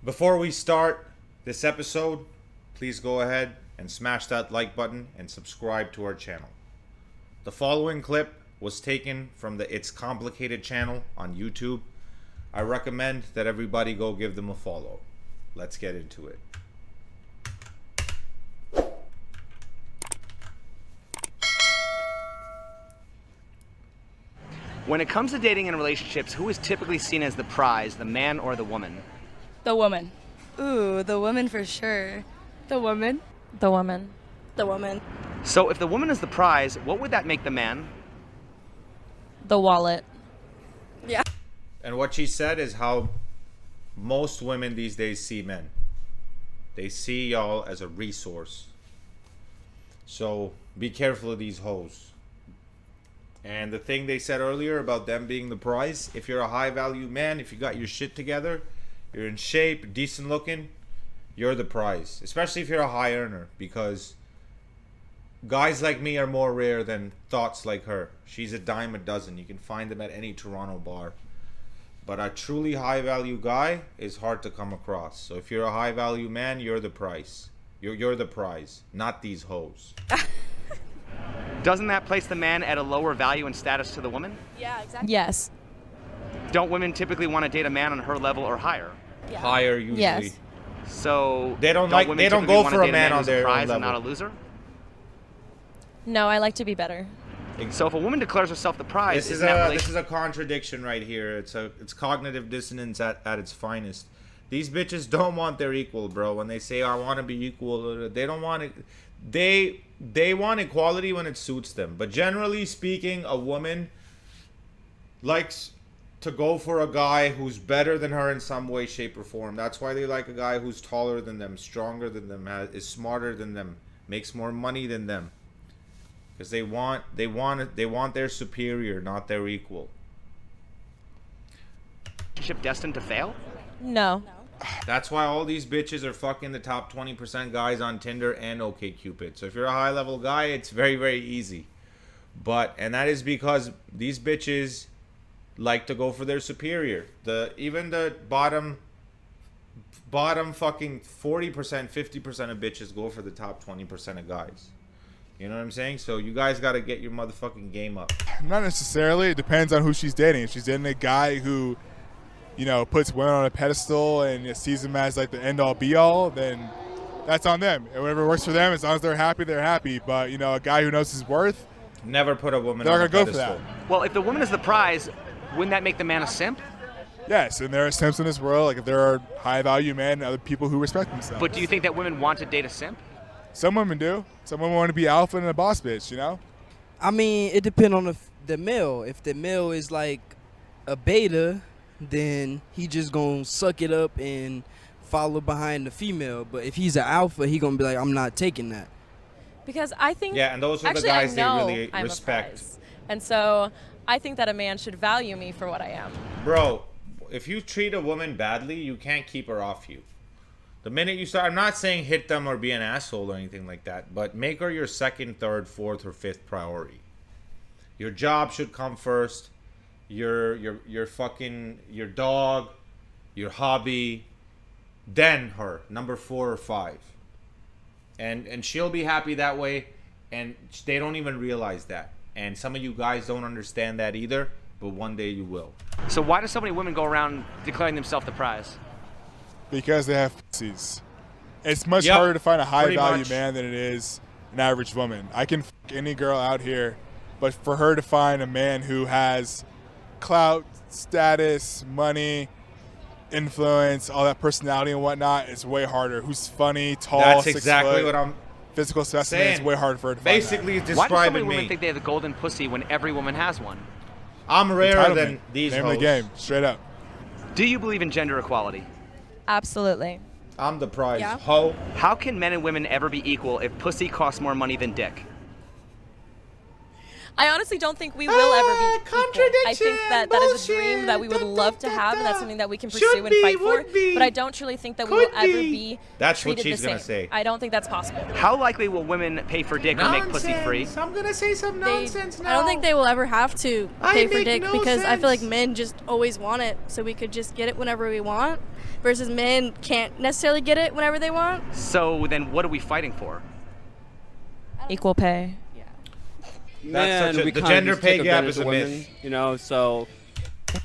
Before we start this episode, please go ahead and smash that like button and subscribe to our channel. The following clip was taken from the It's Complicated channel on YouTube. I recommend that everybody go give them a follow. Let's get into it. When it comes to dating and relationships, who is typically seen as the prize, the man or the woman? The woman. Ooh, the woman for sure. The woman. The woman. The woman. So if the woman is the prize, what would that make the man? The wallet. Yeah. And what she said is how most women these days see men. They see y'all as a resource. So be careful of these hoes. And the thing they said earlier about them being the prize, if you're a high value man, if you got your shit together, you're in shape, decent looking, you're the prize. Especially if you're a high earner, because guys like me are more rare than thoughts like her. She's a dime a dozen. You can find them at any Toronto bar. But a truly high value guy is hard to come across. So if you're a high value man, you're the prize. You're the prize, not these hoes. Doesn't that place the man at a lower value and status to the woman? Yeah, exactly. Yes. Don't women typically want to date a man on her level or higher? Yeah. Higher usually. Yes. So They don't women they don't typically go wanna for a date man on who's their own prize and level. not a loser? No, I like to be better. So if a woman declares herself the prize, This is isn't that this is a contradiction right here. It's cognitive dissonance at its finest. These bitches don't want their equal, bro. When they say I want to be equal, they don't want it. They want equality when it suits them. But generally speaking, a woman likes to go for a guy who's better than her in some way, shape, or form. That's why they like a guy who's taller than them, stronger than them, is smarter than them, makes more money than them. Because they want their superior, not their equal. Relationship destined to fail? No. That's why all these bitches are fucking the top 20% guys on Tinder and OkCupid. So if you're a high level guy, it's very, very easy. And that is because these bitches like to go for their superior. Even the bottom fucking 40%, 50% of bitches go for the top 20% of guys. You know what I'm saying? So you guys got to get your motherfucking game up. Not necessarily. It depends on who she's dating. If she's dating a guy who, puts women on a pedestal and sees them as like the end-all be-all, then that's on them. And whatever works for them, as long as they're happy. But, a guy who knows his worth, Never put a woman they're on a not going to go pedestal. for that. Well, if the woman is the prize, wouldn't that make the man a simp? Yes, and there are simps in this world. Like, if there are high-value men and other people who respect themselves. But do you think that women want to date a simp? Some women do. Some women want to be alpha and a boss bitch, I mean, it depends on the male. If the male is like a beta, then he just gonna suck it up and follow behind the female. But if he's an alpha, he gonna be like, I'm not taking that. Because I think Yeah, and those are the actually, guys I they know really I'm a respect. prize. And so I think that a man should value me for what I am. Bro, if you treat a woman badly, you can't keep her off you. The minute you start, I'm not saying hit them or be an asshole or anything like that, but make her your second, third, fourth, or fifth priority. Your job should come first. Your dog, your hobby, then her, number 4 or 5. And she'll be happy that way, and they don't even realize that. And some of you guys don't understand that either, but one day you will. So why do so many women go around declaring themselves the prize? Because they have pussies. It's much Yep, harder to find a pretty high-value much. man than it is an average woman. I can any girl out here, but for her to find a man who has clout, status, money, influence, all that personality and whatnot, it's way harder. Who's funny, tall, That's 6 exactly foot, what I'm physical specimen. saying. It's way harder for her to find basically Why do so many describing women me. think they have the golden pussy when every woman has one? I'm that. rarer than Entitlement. these Name of the hoes. game, straight up. Do you believe in gender equality? Absolutely. I'm the prize. Yeah. Ho. How can men and women ever be equal if pussy costs more money than dick? I honestly don't think we will ever be equal. I think that that is a dream that we would love to have, and that's something that we can pursue and fight for. But I don't truly think that we will ever be That's what treated she's the gonna same. say. I don't think that's possible. How likely will women pay for dick or make pussy free? I'm gonna say some nonsense now. I don't think they will ever have to I pay for make dick no because I feel like sense. men just always want it, so we could just get it whenever we want, versus men can't necessarily get it whenever they want. So then what are we fighting for? Equal pay. That's such a- we the kinda gender just pay take gap advantage is a of women, myth. You know, so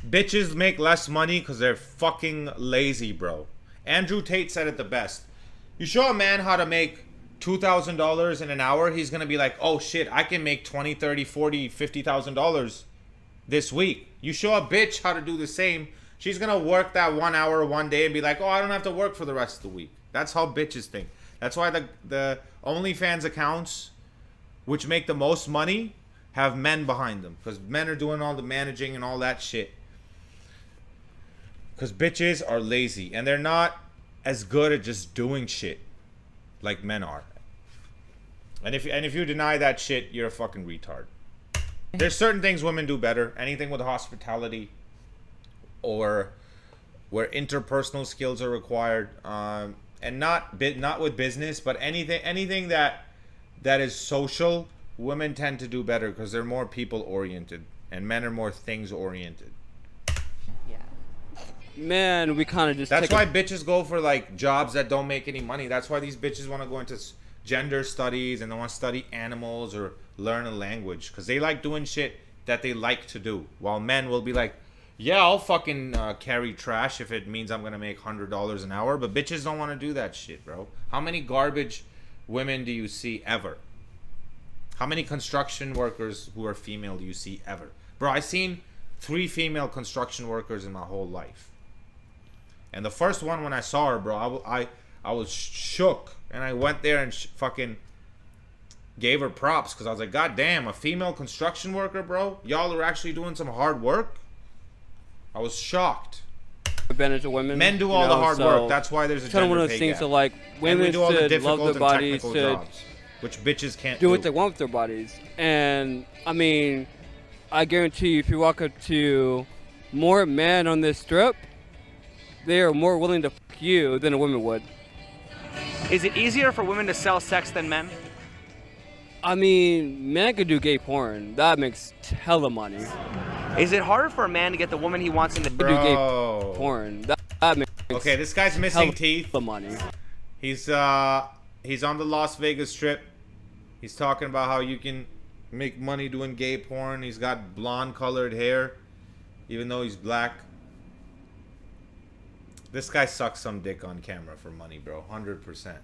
Bitches make less money because they're fucking lazy, bro. Andrew Tate said it the best. You show a man how to make $2,000 in an hour, he's gonna be like, oh shit, I can make $20, $30, $40, $50,000 this week. You show a bitch how to do the same, she's gonna work that 1 hour one day and be like, oh, I don't have to work for the rest of the week. That's how bitches think. That's why the OnlyFans accounts, which make the most money, have men behind them, because men are doing all the managing and all that shit. Because bitches are lazy and they're not as good at just doing shit like men are. And if you deny that shit, you're a fucking retard. There's certain things women do better. Anything with hospitality or where interpersonal skills are required, and not with business, but anything that is social. Women tend to do better because they're more people oriented, and men are more things oriented. man, we kind of just That's take why bitches go for like jobs that don't make any money. That's why these bitches want to go into gender studies and they want to study animals or learn a language, because they like doing shit that they like to do. While men will be like, yeah, I'll fucking carry trash if it means I'm gonna make $100 an hour. But bitches don't want to do that shit, bro. How many garbage women do you see ever? How many construction workers who are female do you see ever? Bro, I seen 3 female construction workers in my whole life. And the first one, when I saw her, bro, I was shook. And I went there and fucking gave her props, because I was like, God damn, a female construction worker, bro? Y'all are actually doing some hard work? I was shocked. advantage of women. Men do you all the know, hard so work. That's why there's a it's kind of gender one of those pay things. gap. So like, And we women do all the should difficult love their and bodies, technical should jobs, which bitches can't do what they want with their bodies. And I mean, I guarantee you, if you walk up to more men on this strip, they are more willing to fuck you than a woman would. Is it easier for women to sell sex than men? I mean, men could do gay porn. That makes hella money. Is it harder for a man to get the woman he wants in the Do gay Bro. porn. That makes Okay, this guy's missing teeth. hella money. He's on the Las Vegas Strip. He's talking about how you can make money doing gay porn. He's got blonde colored hair, even though he's black. This guy sucks some dick on camera for money, bro. 100%.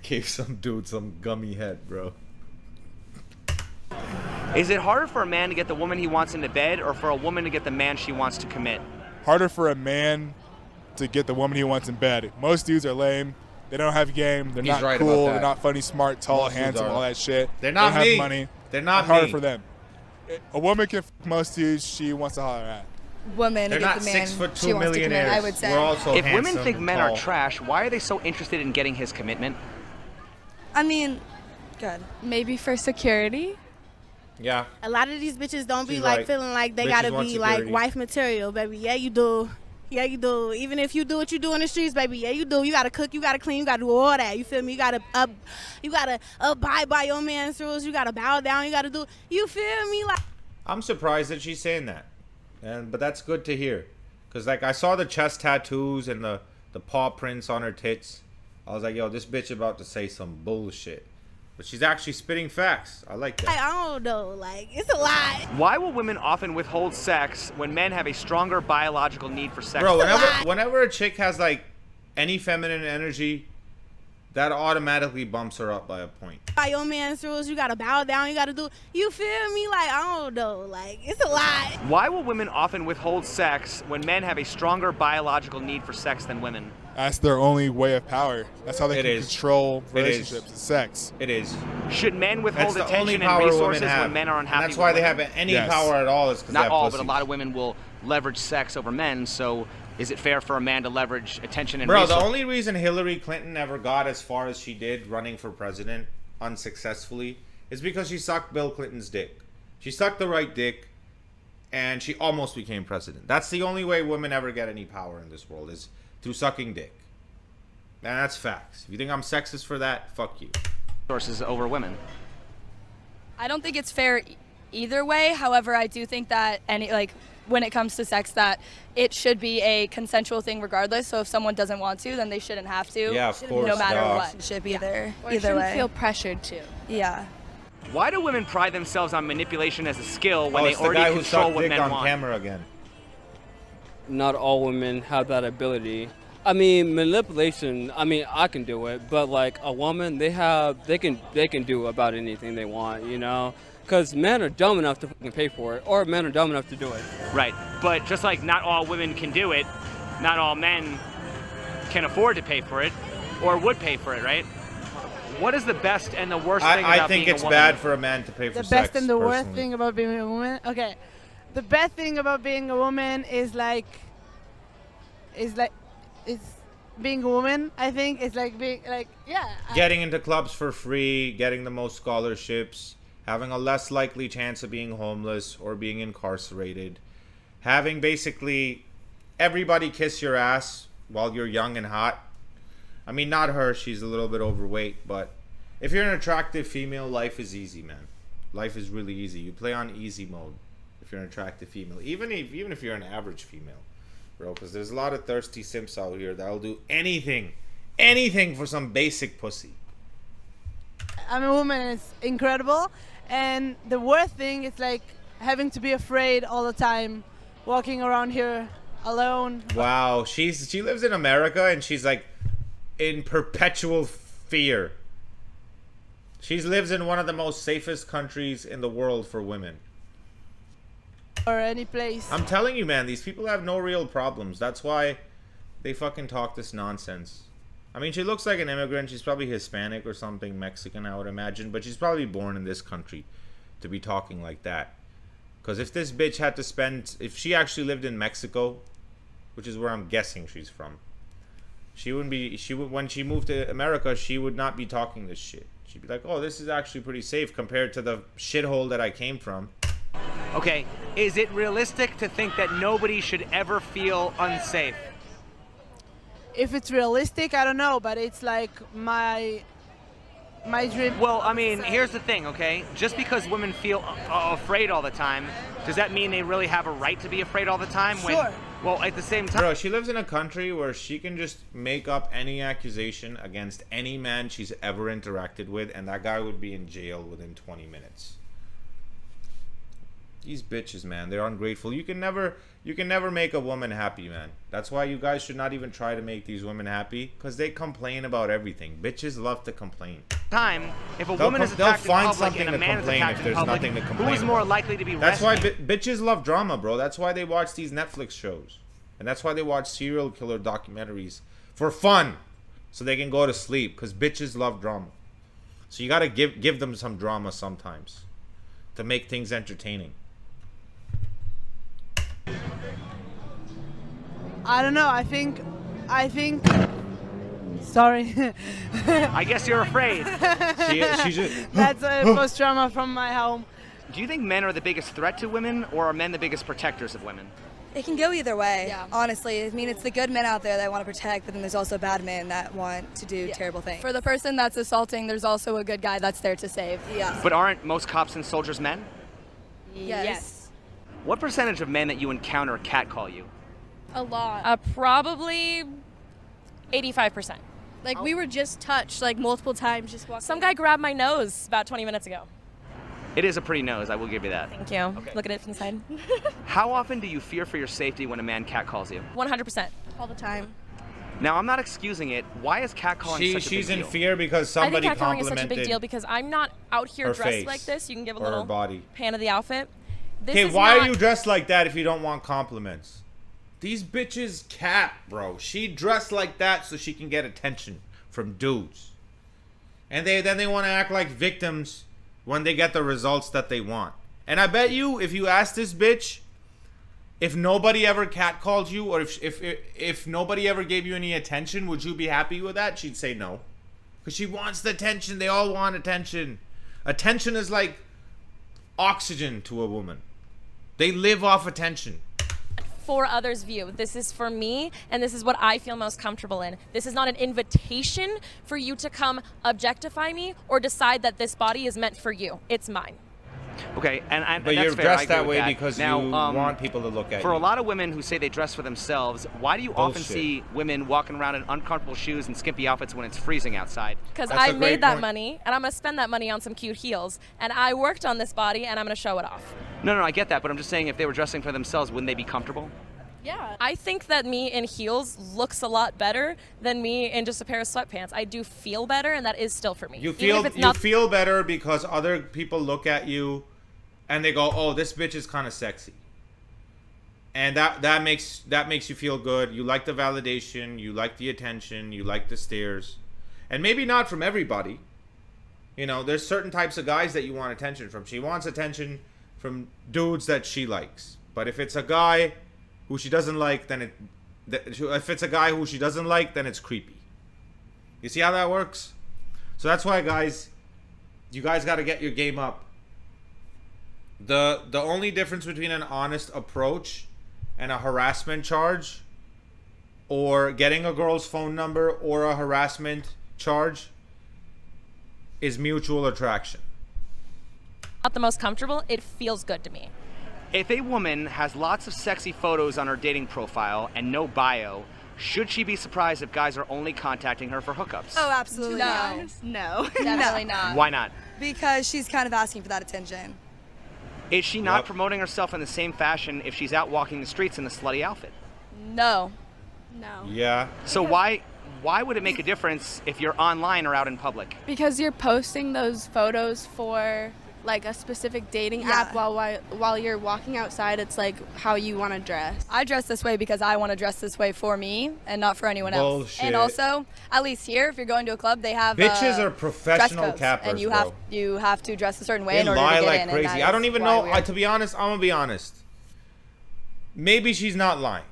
Gave some dude some gummy head, bro. Is it harder for a man to get the woman he wants into bed, or for a woman to get the man she wants to commit? Harder for a man to get the woman he wants in bed. Most dudes are lame. They don't have game. They're He's not right cool. about that. They're not funny, smart, tall, Most dudes handsome, are. all that shit. They're They not don't me. have money. They're not It's harder me. for them. A woman can f most dudes she wants to holler at. Woman They're to get not the man 6'2" she wants to commit, millionaires. I would say. We're also If women handsome think and men tall. are trash, why are they so interested in getting his commitment? I mean, good. Maybe for security. Yeah. A lot of these bitches don't be She's like right. feeling like they Bitches gotta want be like security. wife material, baby. Yeah, you do. Yeah, you do. Even if you do what you do in the streets, baby. Yeah, you do. You gotta cook. You gotta clean. You gotta do all that. You feel me? You gotta abide by your man's rules. You gotta bow down. You gotta do. You feel me? Like. I'm surprised that she's saying that, but that's good to hear, cause like I saw the chest tattoos and the paw prints on her tits. I was like, yo, this bitch about to say some bullshit, but she's actually spitting facts. I like that. I don't know. Like it's a lot. Why will women often withhold sex when men have a stronger biological need for sex? Bro, whenever a chick has like any feminine energy, that automatically bumps her up by a point. By your man's rules, you gotta bow down. You gotta do. You feel me? Like I don't know. Like it's a lot. Why will women often withhold sex when men have a stronger biological need for sex than women? That's their only way of power. That's how they It can is. control It is. relationships. It's sex. It is. Should men withhold That's the only attention and power women resources have. when men are And unhappy? that's why with they have women? any Yes. power at all. Is because they Not have all, pussy. but a lot of women will leverage sex over men. So, is it fair for a man to leverage attention and Bro, the resources? only reason Hillary Clinton never got as far as she did running for president unsuccessfully is because she sucked Bill Clinton's dick. She sucked the right dick, and she almost became president. That's the only way women ever get any power in this world, is through sucking dick. And that's facts. If you think I'm sexist for that, fuck you. Resources over women. I don't think it's fair either way. However, I do think that when it comes to sex, that it should be a consensual thing regardless. So if someone doesn't want to, then they shouldn't have to. Yeah, of course. No matter duh. what. Relationship either. Or Either way. feel pressured to. Yeah. Why do women pride themselves on manipulation as a skill when Oh, they it's the guy already who control sucked what dick men on want? camera again. Not all women have that ability. I mean, manipulation, I mean, I can do it, but like a woman, they can do about anything they want, you know? Because men are dumb enough to fucking pay for it, or men are dumb enough to do it. Right, but just like not all women can do it, not all men can afford to pay for it, or would pay for it, right? What is the best and the worst thing about I think being it's a woman? bad for a man to pay for The sex. best and the worst personally. thing about being a woman. Okay, the best thing about being a woman is being a woman. I think it's like being like Getting into clubs for free, getting the most scholarships, having a less likely chance of being homeless or being incarcerated, having basically everybody kiss your ass while you're young and hot. I mean, not her, she's a little bit overweight, but if you're an attractive female, life is easy, man. Life is really easy. You play on easy mode if you're an attractive female, even if you're an average female, bro, because there's a lot of thirsty simps out here that'll do anything for some basic pussy. I'm a woman. It's incredible, and the worst thing is like having to be afraid all the time, walking around here alone. Wow, she lives in America and she's like in perpetual fear. She lives in one of the most safest countries in the world for women. Or any place. I'm telling you, man, these people have no real problems. That's why they fucking talk this nonsense. I mean, she looks like an immigrant. She's probably Hispanic or something, Mexican, I would imagine. But she's probably born in this country to be talking like that. Because if this bitch had to spend... If she actually lived in Mexico, which is where I'm guessing she's from, she wouldn't be... When she moved to America, she would not be talking this shit. She'd be like, oh, this is actually pretty safe compared to the shithole that I came from. Okay, is it realistic to think that nobody should ever feel unsafe? If it's realistic, I don't know, but it's like my dream. Well, I mean, here's the thing, okay? Just because women feel afraid all the time, does that mean they really have a right to be afraid all the time? Sure. Well, at the same time... Bro, she lives in a country where she can just make up any accusation against any man she's ever interacted with, and that guy would be in jail within 20 minutes. These bitches, man, they're ungrateful. You can never make a woman happy, man. That's why you guys should not even try to make these women happy, because they complain about everything. Bitches love to complain. If a woman is They'll attacked in find public something and a to man is complain attacked if in there's public, nothing to complain who is more about. likely to be That's rescued? why bitches love drama, bro. That's why they watch these Netflix shows. And that's why they watch serial killer documentaries. For fun. So they can go to sleep. Because bitches love drama. So you got to give them some drama sometimes. To make things entertaining. I don't know. I think. Sorry. I guess you're afraid. She's just... That's a post trauma from my home. Do you think men are the biggest threat to women, or are men the biggest protectors of women? It can go either way, Yeah. honestly. I mean, it's the good men out there that want to protect, but then there's also bad men that want to do terrible things. For the person that's assaulting, there's also a good guy that's there to save. Yeah. But aren't most cops and soldiers men? Yes. What percentage of men that you encounter catcall you? A lot. Probably 85%. Like, we were just touched, like, multiple times just walking. Some guy grabbed my nose about 20 minutes ago. It is a pretty nose, I will give you that. Thank you. Okay. Look at it from the side. How often do you fear for your safety when a man catcalls you? 100%. all the time. Now, I'm not excusing it. Why is catcalling such a big deal? She's in fear because I think somebody catcalling is such a big complimented deal because I'm not out here her dressed face like this. You can give a or her little body. pan of the outfit. This Okay, is why not- are you dressed like that if you don't want compliments? These bitches cap, bro. She dressed like that so she can get attention from dudes. And then they want to act like victims when they get the results that they want. And I bet you, if you ask this bitch, if nobody ever catcalled you, or if nobody ever gave you any attention, would you be happy with that? She'd say no. Because she wants the attention. They all want attention. Attention is like oxygen to a woman. They live off attention. For others' view. This is for me, and this is what I feel most comfortable in. This is not an invitation for you to come objectify me or decide that this body is meant for you. It's mine. Okay, and But that's you're fair. I dressed agree that with way that. because now, you want people to look at for you. a lot of women who say they dress for themselves, why do you often Bullshit. see women walking around in uncomfortable shoes and skimpy outfits when it's freezing outside? Because That's a I great made that point. money, and I'm going to spend that money on some cute heels. And I worked on this body, and I'm going to show it off. No, I get that, but I'm just saying if they were dressing for themselves, wouldn't they be comfortable? Yeah. I think that me in heels looks a lot better than me in just a pair of sweatpants. I do feel better, and that is still for me. You Even feel if it's you not feel better because other people look at you and they go, "Oh, this bitch is kind of sexy." And that makes you feel good. You like the validation, you like the attention, you like the stares. And maybe not from everybody. You know, there's certain types of guys that you want attention from. She wants attention from dudes that she likes. But if it's a guy who she doesn't like, then if it's a guy who she doesn't like, then it's creepy. You see how that works? So that's why, guys, you guys got to get your game up. The only difference between an honest approach and a harassment charge, or getting a girl's phone number or a harassment charge, is mutual attraction. not the most comfortable, it feels good to me. If a woman has lots of sexy photos on her dating profile and no bio, should she be surprised if guys are only contacting her for hookups? Oh, absolutely No. no. No. Definitely not. Why not? Because she's kind of asking for that attention. Is she not Yep. promoting herself in the same fashion if she's out walking the streets in a slutty outfit? No. No. Yeah. So why would it make a difference if you're online or out in public? Because you're posting those photos for like a specific dating Yeah. app while you're walking outside. It's like how you want to dress. I dress this way because I want to dress this way for me and not for anyone else. Bullshit. And also, at least here, if you're going to a club, they have Bitches are dress professional codes, cappers, and you bro. have to dress a certain way They in order to lie get like in. and crazy. that I don't is even why know. we are- To be honest, I'm gonna be honest. Maybe she's not lying.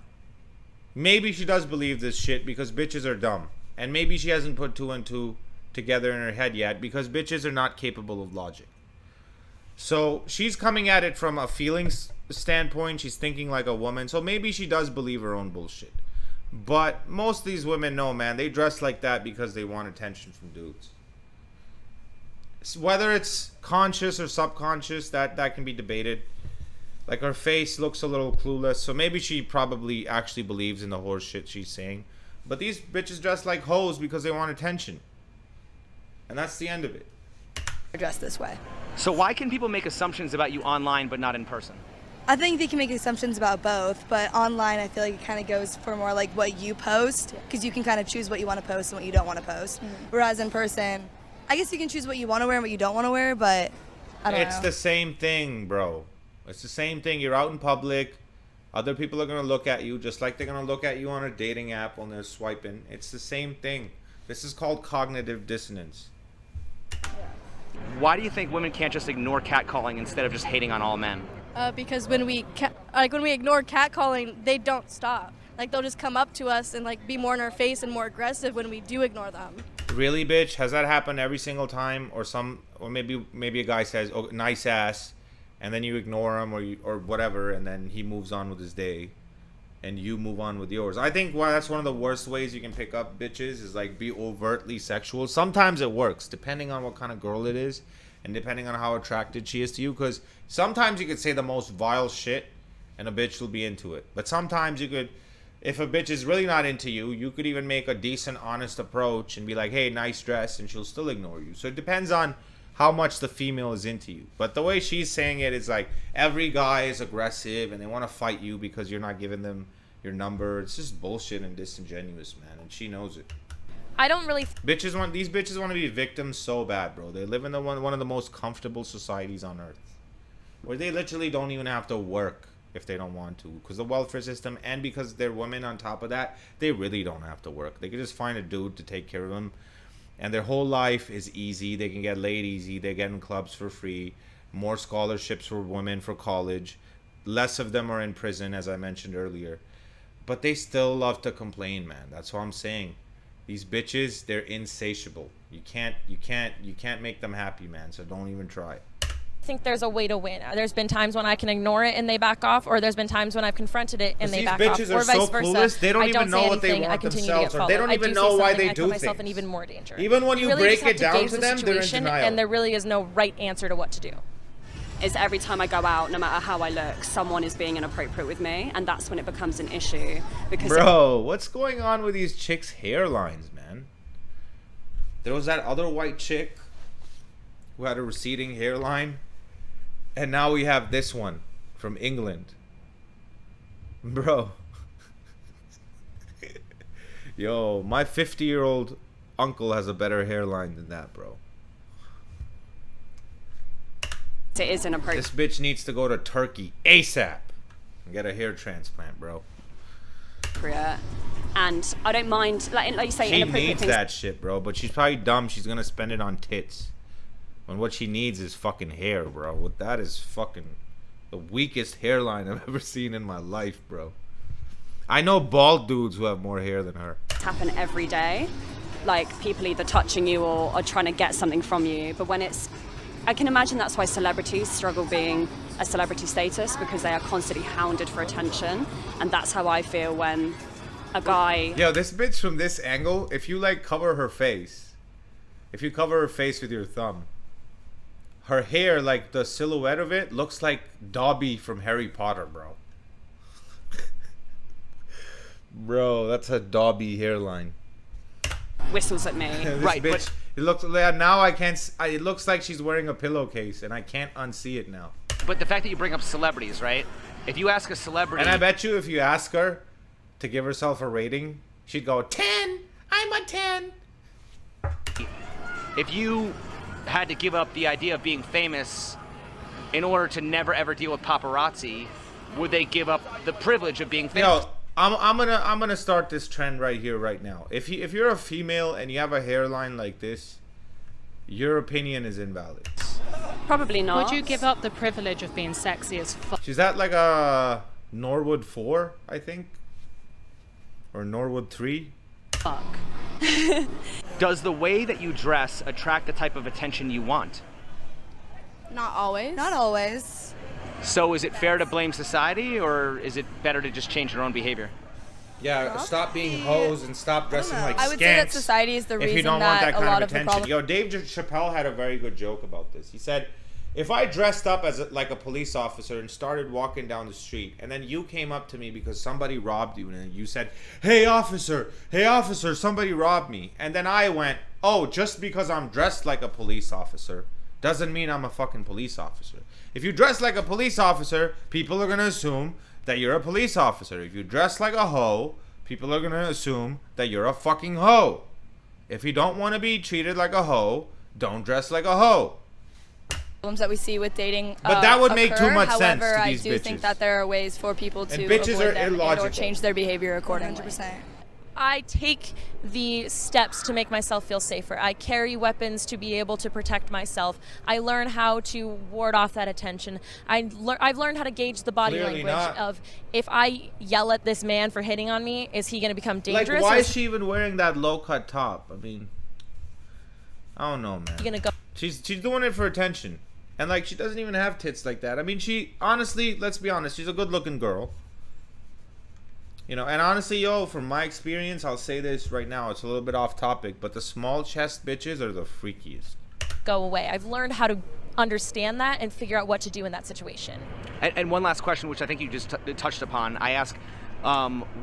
Maybe she does believe this shit because bitches are dumb, and maybe she hasn't put two and two together in her head yet because bitches are not capable of logic. So she's coming at it from a feelings standpoint. She's thinking like a woman. So maybe she does believe her own bullshit. But most of these women know, man, they dress like that because they want attention from dudes. Whether it's conscious or subconscious, that can be debated. Like, her face looks a little clueless, so maybe she probably actually believes in the horse shit she's saying. But these bitches dress like hoes because they want attention. And that's the end of it. dress this way. So why can people make assumptions about you online but not in person? I think they can make assumptions about both, but online I feel like it kind of goes for more like what you post, because you can kind of choose what you want to post and what you don't want to post. Whereas in person, I guess you can choose what you want to wear and what you don't want to wear, but I don't know. It's the same thing, bro. It's the same thing. You're out in public. Other people are going to look at you just like they're going to look at you on a dating app when they're swiping. It's the same thing. This is called cognitive dissonance. Why do you think women can't just ignore catcalling instead of just hating on all men? Because when we ignore catcalling, they don't stop. Like they'll just come up to us and like be more in our face and more aggressive when we do ignore them. Really, bitch? Has that happened every single time? Or maybe a guy says, "Oh, nice ass," and then you ignore him or whatever, and then he moves on with his day, and you move on with yours. I think that's one of the worst ways you can pick up bitches is like be overtly sexual. Sometimes it works, depending on what kind of girl it is, and depending on how attracted she is to you. Because sometimes you could say the most vile shit, and a bitch will be into it. But sometimes you could. If a bitch is really not into you, you could even make a decent, honest approach and be like, hey, nice dress, and she'll still ignore you. So it depends on how much the female is into you. But the way she's saying it is like every guy is aggressive and they want to fight you because you're not giving them your number. It's just bullshit and disingenuous, man, and she knows it. I don't really These bitches want to be victims so bad, bro. They live in one of the most comfortable societies on earth, where they literally don't even have to work if they don't want to, because the welfare system, and because they're women on top of that, they really don't have to work. They can just find a dude to take care of them, and their whole life is easy. They can get laid easy. They get in clubs for free, more scholarships for women for college, less of them are in prison, as I mentioned earlier. But they still love to complain, man. That's what I'm saying. These bitches, they're insatiable. You can't make them happy, man. So don't even try. I think there's a way to win. There's been times when I can ignore it and they back off, or there's been times when I've confronted it and they back off, These bitches or are vice so versa. clueless. They don't I even don't know say what they anything, want I continue to themselves, get or they followed. don't I even do know say why something, they I do put myself in things. even more danger. Even when you really break just have it down gauge to the them, they're in situation, denial. and there really is no right answer to what to do. Is every time I go out, no matter how I look, someone is being inappropriate with me, and that's when it becomes an issue. Because Bro, what's going on with these chicks' hairlines, man? There was that other white chick who had a receding hairline, and now we have this one from England. Bro. Yo, my 50-year-old uncle has a better hairline than that, bro. it is inappropriate. This bitch needs to go to Turkey ASAP and get a hair transplant, bro. And I don't mind, like you say, She inappropriate needs things. that shit, bro. But she's probably dumb. She's gonna spend it on tits. When what she needs is fucking hair, bro. What that is fucking the weakest hairline I've ever seen in my life, bro. I know bald dudes who have more hair than her. Happen every day. Like people either touching you or trying to get something from you. But when it's, I can imagine that's why celebrities struggle being a celebrity status, because they are constantly hounded for attention. And that's how I feel when a guy... Yo, this bitch from this angle, if you like cover her face, if you cover her face with your thumb, her hair, like the silhouette of it, looks like Dobby from Harry Potter, bro. Bro, that's a Dobby hairline. Whistles at me. This Right, bitch, but- it looks now I can't. It looks like she's wearing a pillowcase, and I can't unsee it now. But the fact that you bring up celebrities, right? If you ask a celebrity, And I bet you, if you ask her to give herself a rating, she'd go 10. I'm a 10. if you had to give up the idea of being famous in order to never ever deal with paparazzi, would they give up the privilege of being famous? Yo, I'm gonna start this trend right here, right now. If you're a female and you have a hairline like this, your opinion is invalid. Probably not. Would you give up the privilege of being sexy as fuck? She's at like a Norwood 4, I think, or Norwood 3. Does the way that you dress attract the type of attention you want? Not always. Not always. So is it fair to blame society, or is it better to just change your own behavior? Yeah, stop being hoes and stop dressing like I would say that skanks society is the if you reason don't want that that a kind lot of of the attention. problem. Yo, Dave Chappelle had a very good joke about this. He said, if I dressed up as like a police officer and started walking down the street, and then you came up to me because somebody robbed you, and then you said, hey officer, somebody robbed me. And then I went, oh, just because I'm dressed like a police officer doesn't mean I'm a fucking police officer. If you dress like a police officer, people are going to assume that you're a police officer. If you dress like a hoe, people are going to assume that you're a fucking hoe. If you don't want to be treated like a hoe, don't dress like a hoe. Problems that we see with dating. But that would make occur. too much sense However, to these I do bitches. think that there are ways for people to bitches avoid are them and or illogical. change their behavior accordingly. 100%. I take the steps to make myself feel safer. I carry weapons to be able to protect myself. I learn how to ward off that attention. I've learned how to gauge the body Clearly language not. of, if I yell at this man for hitting on me, is he going to become dangerous? Like, why or is she even wearing that low-cut top? I mean, I don't know, man. he going to go? She's doing it for attention. And, like, she doesn't even have tits like that. I mean, she, honestly, let's be honest, she's a good-looking girl. You know, and honestly, yo, from my experience, I'll say this right now, it's a little bit off topic, but the small chest bitches are the freakiest. Go away. I've learned how to understand that and figure out what to do in that situation. And one last question, which I think you just touched upon. I ask,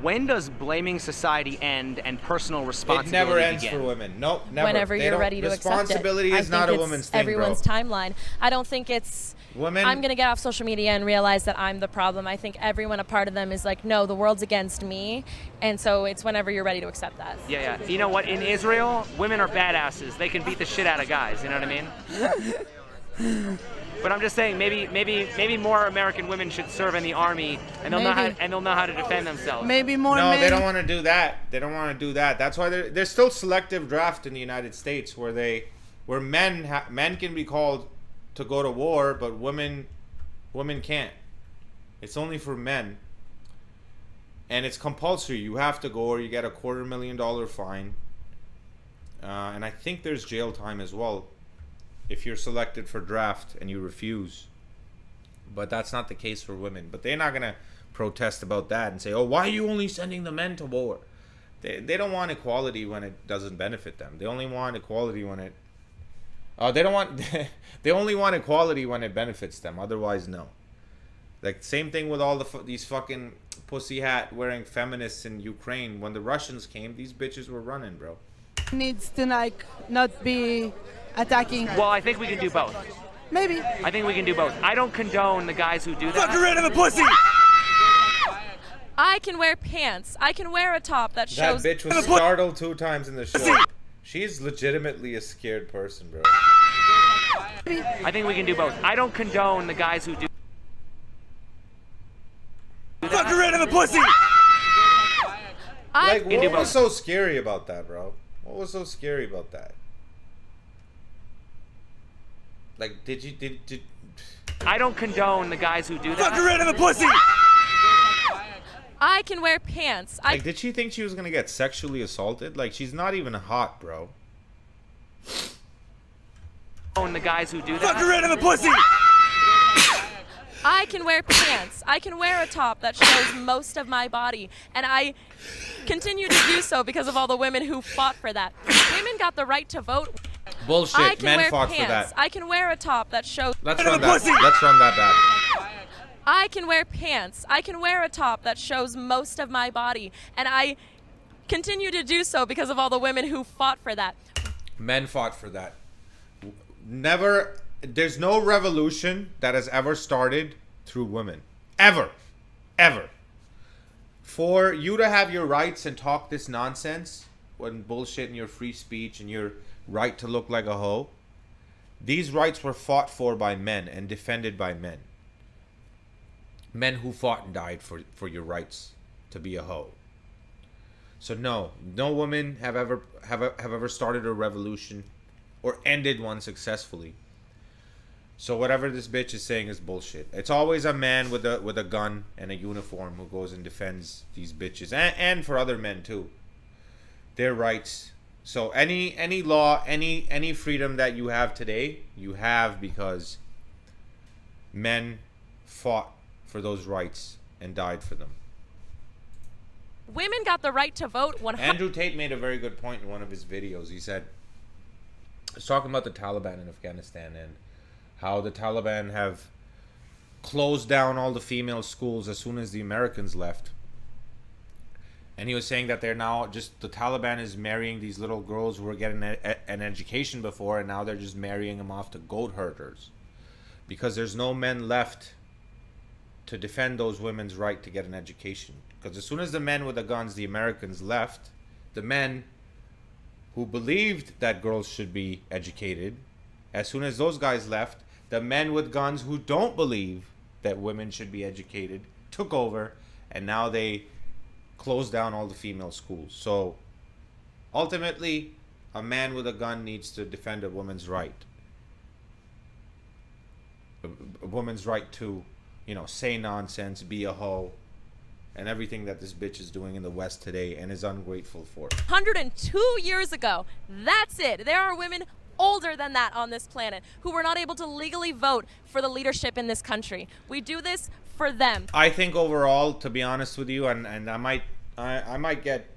when does blaming society end and personal It responsibility never ends begin? for women. Nope, never. Whenever They you're don't- ready to accept it. Responsibility is not a woman's thing, everyone's bro. timeline. I don't think it's... Women... I'm going to get off social media and realize that I'm the problem. I think everyone, a part of them, is like, no, the world's against me. And so it's whenever you're ready to accept that. Yeah. You know what? In Israel, women are badasses. They can beat the shit out of guys. You know what I mean? But I'm just saying, maybe more American women should serve in the army, and they'll know how to defend themselves. Maybe more No, men. they don't want to do that. They don't want to do that. That's why there's still selective draft in the United States where men can be called to go to war, but women can't. It's only for men. And it's compulsory. You have to go or you get a $250,000 fine. and I think there's jail time as well if you're selected for draft and you refuse. But that's not the case for women. But they're not gonna protest about that and say, "Oh, why are you only sending the men to war?" They don't want equality when it doesn't benefit them. They only want equality when it. They don't want. They only want equality when it benefits them. Otherwise, no. Like same thing with all these fucking pussy hat wearing feminists in Ukraine. When the Russians came, these bitches were running, bro. Needs to like not be attacking. Well, I think we can do both. Maybe. I think we can do both. I don't condone the guys who do that. Fuck rid of the pussy! I can wear pants. I can wear a top that That shows. bitch was startled 2 times in the show. She's legitimately a scared person, bro. I think we can do both. I don't condone the guys who do Fuck rid of the pussy! I Like, can do what was both. so scary about that, bro? What was so scary about that? Like, did I don't condone the guys who do Fuck that. rid of the pussy! I can wear pants. like, did she think she was gonna get sexually assaulted? Like, she's not even hot, bro. Condone the guys who do Fuck that. rid of the pussy! I can wear pants. I can wear a top that shows most of my body. And I continue to do so because of all the women who fought for that. Women got the right to vote. Bullshit. I can Men wear fought pants. for that. I can wear a top that shows. Let's run that. Let's run that back. I can wear pants. I can wear a top that shows most of my body. And I continue to do so because of all the women who fought for that. Men fought for that. Never. There's no revolution that has ever started through women. Ever. Ever. For you to have your rights and talk this nonsense, when bullshit and your free speech and your right to look like a hoe, these rights were fought for by men and defended by men. Men who fought and died for your rights to be a hoe. So no women have ever started a revolution or ended one successfully. So whatever this bitch is saying is bullshit. It's always a man with a gun and a uniform who goes and defends these bitches, and for other men too, their rights. So any law, any freedom that you have today, you have because men fought for those rights and died for them. Women got the right to vote 100%. Andrew Tate made a very good point in one of his videos. He said, he was talking about the Taliban in Afghanistan and how the Taliban have closed down all the female schools as soon as the Americans left. And he was saying that they're now just, the Taliban is marrying these little girls who were getting an education before, and now they're just marrying them off to goat herders. Because there's no men left to defend those women's right to get an education. Because as soon as the men with the guns, the Americans, left, the men who believed that girls should be educated, as soon as those guys left, the men with guns who don't believe that women should be educated took over, and now they closed down all the female schools. So ultimately, a man with a gun needs to defend a woman's right. A woman's right to, say nonsense, be a hoe, and everything that this bitch is doing in the West today and is ungrateful for. 102 years ago. That's it. There are women older than that on this planet who were not able to legally vote for the leadership in this country. We do this for them. I think overall, to be honest with you, and I might get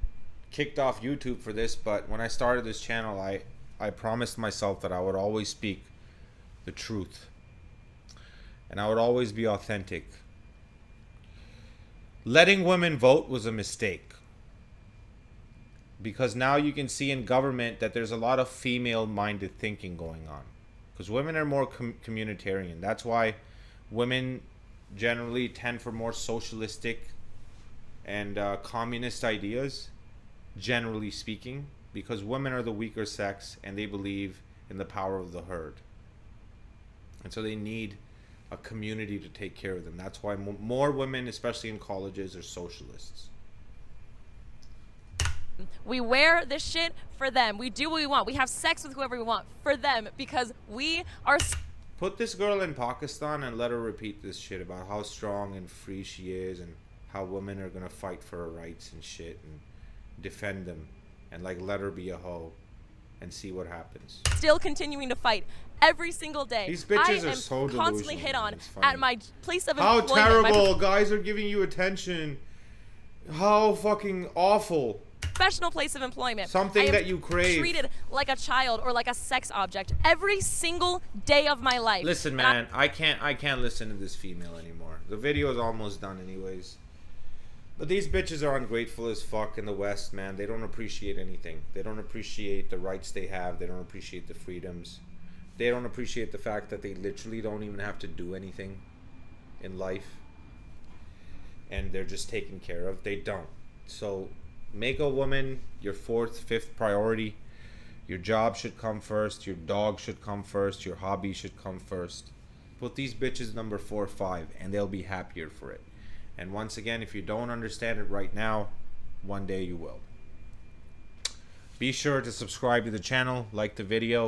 kicked off YouTube for this, but when I started this channel, I promised myself that I would always speak the truth. And I would always be authentic. Letting women vote was a mistake. Because now you can see in government that there's a lot of female-minded thinking going on. Because women are more communitarian. That's why women generally tend for more socialistic and communist ideas, generally speaking. Because women are the weaker sex and they believe in the power of the herd. And so they need a community to take care of them. That's why more women, especially in colleges, are socialists. We wear this shit for them. We do what we want. We have sex with whoever we want for them because we are... Put this girl in Pakistan and let her repeat this shit about how strong and free she is and how women are gonna fight for her rights and shit and defend them and let her be a hoe. and see what happens. Still continuing to fight every single day. These bitches I are am so constantly delusional, hit on it's funny. at my place of How employment. my terrible. Guys are giving you attention. How fucking awful. professional place of employment. Something I am that you crave. Treated like a child or like a sex object every single day of my life. Listen, And man, I can't listen to this female anymore. The video is almost done anyways. But these bitches are ungrateful as fuck in the West, man. They don't appreciate anything. They don't appreciate the rights they have. They don't appreciate the freedoms. They don't appreciate the fact that they literally don't even have to do anything in life. And they're just taken care of. They don't. So make a woman your 4th, 5th priority. Your job should come first. Your dog should come first. Your hobby should come first. Put these bitches number 4 or 5 and they'll be happier for it. And once again, if you don't understand it right now, one day you will. Be sure to subscribe to the channel, like the video,